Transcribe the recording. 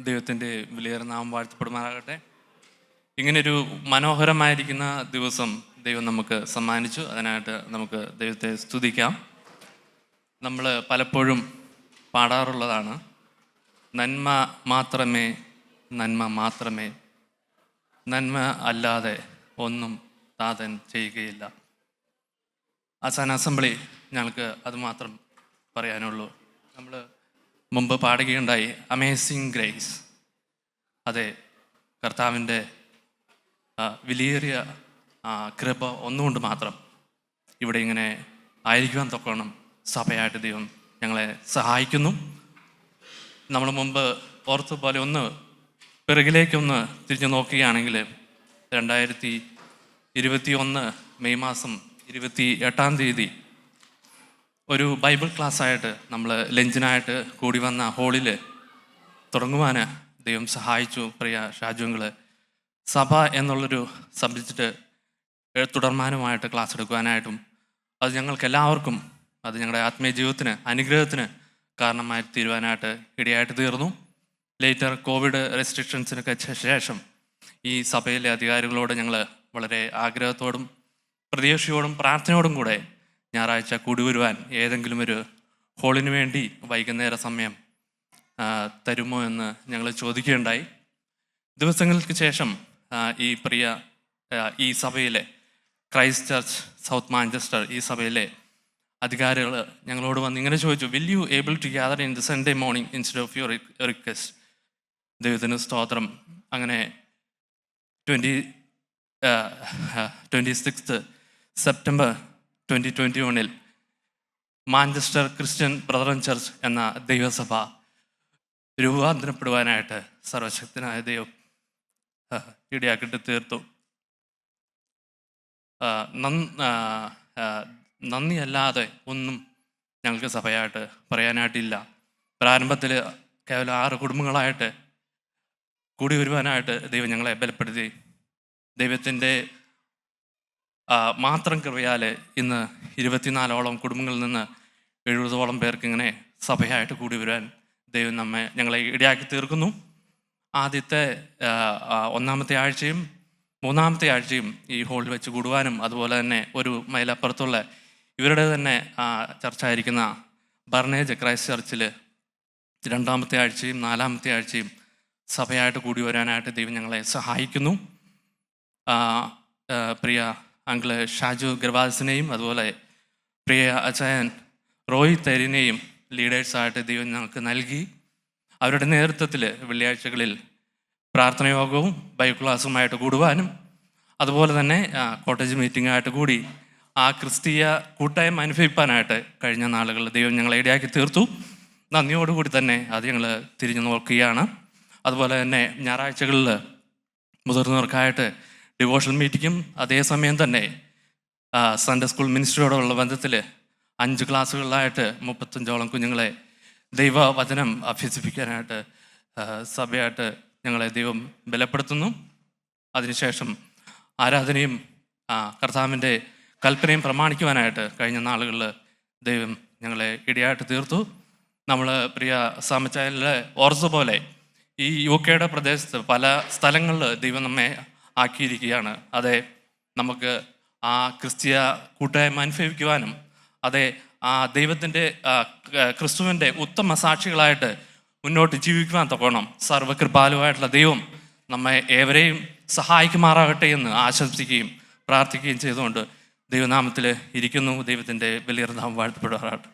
ദൈവത്തിൻ്റെ വിലയേറെ നാമം വാഴ്ത്തപ്പെടുമാറാകട്ടെ. ഇങ്ങനൊരു മനോഹരമായിരിക്കുന്ന ദിവസം ദൈവം നമുക്ക് സമ്മാനിച്ചു. അതിനായിട്ട് നമുക്ക് ദൈവത്തെ സ്തുതിക്കാം. നമ്മൾ പലപ്പോഴും പാടാറുള്ളതാണ്, നന്മ മാത്രമേ, നന്മ മാത്രമേ, നന്മ അല്ലാതെ ഒന്നും താതൻ ചെയ്യുകയില്ല. ആസാന അസംബ്ലി ഞങ്ങൾക്ക് അതുമാത്രം പറയാനുള്ളൂ. നമ്മൾ മുമ്പ് പാടുകയുണ്ടായി അമേസിങ് ഗ്രേസ്. അതെ, കർത്താവിൻ്റെ വിലയേറിയ കൃപ ഒന്നുകൊണ്ട് മാത്രം ഇവിടെ ഇങ്ങനെ ആയിരിക്കുവാൻ തൊക്കണം സഭയായിട്ട് ദൈവം ഞങ്ങളെ സഹായിക്കുന്നു. നമ്മൾ മുമ്പ് ഓർത്ത പോലെ ഒന്ന് പിറകിലേക്കൊന്ന് തിരിഞ്ഞു നോക്കുകയാണെങ്കിൽ 2021 മെയ് മാസം 28 ഒരു ബൈബിൾ ക്ലാസ്സായിട്ട് നമ്മൾ ലഞ്ചിനായിട്ട് കൂടി വന്ന ഹോളിൽ തുടങ്ങുവാൻ ദൈവം സഹായിച്ചു. പ്രിയ ഷാജുങ്ങൾ സഭ എന്നുള്ളൊരു സബ്ജക്റ്റ് തുടർമാനമായിട്ട് ക്ലാസ് എടുക്കുവാനായിട്ടും അത് ഞങ്ങൾക്ക് എല്ലാവർക്കും അത് ഞങ്ങളുടെ ആത്മീയ ജീവിതത്തിന് അനുഗ്രഹത്തിന് കാരണമായി തീരുവാനായിട്ട് ഇടയായിട്ട് തീർന്നു. ലേറ്റർ കോവിഡ് റെസ്ട്രിക്ഷൻസിനൊക്കെ ശേഷം ഈ സഭയിലെ അധികാരികളോട് ഞങ്ങൾ വളരെ ആഗ്രഹത്തോടും പ്രതീക്ഷയോടും പ്രാർത്ഥനയോടും കൂടെ ഞായറാഴ്ച കൂടി വരുവാൻ ഏതെങ്കിലും ഒരു ഹോളിന് വേണ്ടി വൈകുന്നേര സമയം തരുമോ എന്ന് ഞങ്ങൾ ചോദിക്കുകയുണ്ടായി. ദിവസങ്ങൾക്ക് ശേഷം ഈ സഭയിലെ ക്രൈസ്റ്റ് ചർച്ച് സൗത്ത് മാഞ്ചസ്റ്റർ ഈ സഭയിലെ അധികാരികൾ ഞങ്ങളോട് വന്ന് ഇങ്ങനെ ചോദിച്ചു, will you able to gather in the Sunday morning instead of your request. ദൈവത്തിന് സ്തോത്രം. അങ്ങനെ 26 September 2021 Manchester Christian Brethren church എന്ന ദൈവസഭ രൂപാന്തരപ്പെടുവാനായിട്ട് സർവശക്തനായ ദൈവം ഇടയാക്കിയിട്ട് തീർത്തു. നന്ദിയല്ലാതെ ഒന്നും ഞങ്ങൾക്ക് സഭയായിട്ട് പറയാനായിട്ടില്ല. പ്രാരംഭത്തിൽ കേവലം 6 കുടുംബങ്ങളായിട്ട് കൂടി വരുവാനായിട്ട് ദൈവം ഞങ്ങളെ ബലപ്പെടുത്തി. ദൈവത്തിൻ്റെ മാത്രം കൃപയാൽ ഇന്ന് 24ഓളം കുടുംബങ്ങളിൽ നിന്ന് 70ഓളം പേർക്ക് ഇങ്ങനെ സഭയായിട്ട് കൂടി വരുവാൻ ദൈവം ഞങ്ങളെ ഇടയാക്കി തീർക്കുന്നു. ആദ്യത്തെ 1-ാമത്തെ ആഴ്ചയും 3-ാമത്തെ ആഴ്ചയും ഈ ഹോളിൽ വെച്ച് കൂടുവാനും അതുപോലെ തന്നെ ഒരു മൈലപ്പുറത്തുള്ള ഇവരുടെ തന്നെ ചർച്ചായിരിക്കുന്ന ബർണേജ് ക്രൈസ്റ്റ് ചർച്ചിൽ 2-ാമത്തെ ആഴ്ചയും 4-ാമത്തെ ആഴ്ചയും സഭയായിട്ട് കൂടി വരാനായിട്ട് ദൈവം ഞങ്ങളെ സഹായിക്കുന്നു. പ്രിയ അങ്കിള് ഷാജു ഗർവാസിനെയും അതുപോലെ പ്രിയ അച്ചായൻ റോയ് തരിനെയും ലീഡേഴ്സായിട്ട് ദൈവം ഞങ്ങൾക്ക് നൽകി. അവരുടെ നേതൃത്വത്തിൽ വെള്ളിയാഴ്ചകളിൽ പ്രാർത്ഥനയോഗവും ബൈബിൾ ക്ലാസ്സുമായിട്ട് കൂടുവാനും അതുപോലെ തന്നെ കോട്ടേജ് മീറ്റിംഗായിട്ട് കൂടി ആ ക്രിസ്തീയ കൂട്ടായ്മ അനുഭവിപ്പാനായിട്ട് കഴിഞ്ഞ നാളുകളിൽ ദൈവം ഞങ്ങളെ ഇടയാക്കി തീർത്തു. നന്ദിയോടുകൂടി തന്നെ അത് ഞങ്ങൾ തിരിഞ്ഞു നോക്കുകയാണ്. അതുപോലെ തന്നെ ഞായറാഴ്ചകളിൽ മുതിർന്നവർക്കായിട്ട് ഡിവോഷണൽ മീറ്റിങ്ങും അതേസമയം തന്നെ സൺഡേ സ്കൂൾ മിനിസ്ട്രിയോടുള്ള ബന്ധത്തിൽ 5 ക്ലാസ്സുകളിലായിട്ട് 35ഓളം കുഞ്ഞുങ്ങളെ ദൈവവചനം അഭ്യസിപ്പിക്കാനായിട്ട് സഭയായിട്ട് ഞങ്ങളെ ദൈവം ബലപ്പെടുത്തുന്നു. അതിനുശേഷം ആരാധനയും കർത്താവിൻ്റെ കൽപ്പനയും പ്രമാണിക്കുവാനായിട്ട് കഴിഞ്ഞ നാളുകളിൽ ദൈവം ഞങ്ങളെ ഇടയായിട്ട് തീർത്തു. നമ്മൾ പ്രിയ സാമച്ചായനിലെ ഓർച്ച പോലെ ഈ UK പ്രദേശത്ത് പല സ്ഥലങ്ങളിൽ ദൈവം നമ്മെ ആക്കിയിരിക്കുകയാണ്. അതെ, നമുക്ക് ആ ക്രിസ്തീയ കൂട്ടായ്മ അനുഭവിക്കുവാനും അതെ ആ ദൈവത്തിൻ്റെ ക്രിസ്തുവിൻ്റെ ഉത്തമ സാക്ഷികളായിട്ട് മുന്നോട്ട് ജീവിക്കുവാൻ തൊക്കണം സർവകൃപാലുവായിട്ടുള്ള ദൈവം നമ്മെ ഏവരെയും സഹായിക്കുമാറാകട്ടെ എന്ന് ആശംസിക്കുകയും പ്രാർത്ഥിക്കുകയും ചെയ്തുകൊണ്ട് ദൈവനാമത്തിൽ ഇരിക്കുന്നു. ദൈവത്തിൻ്റെ വലിയ നാമം വാഴ്ത്തപ്പെടുമാറാകട്ടെ.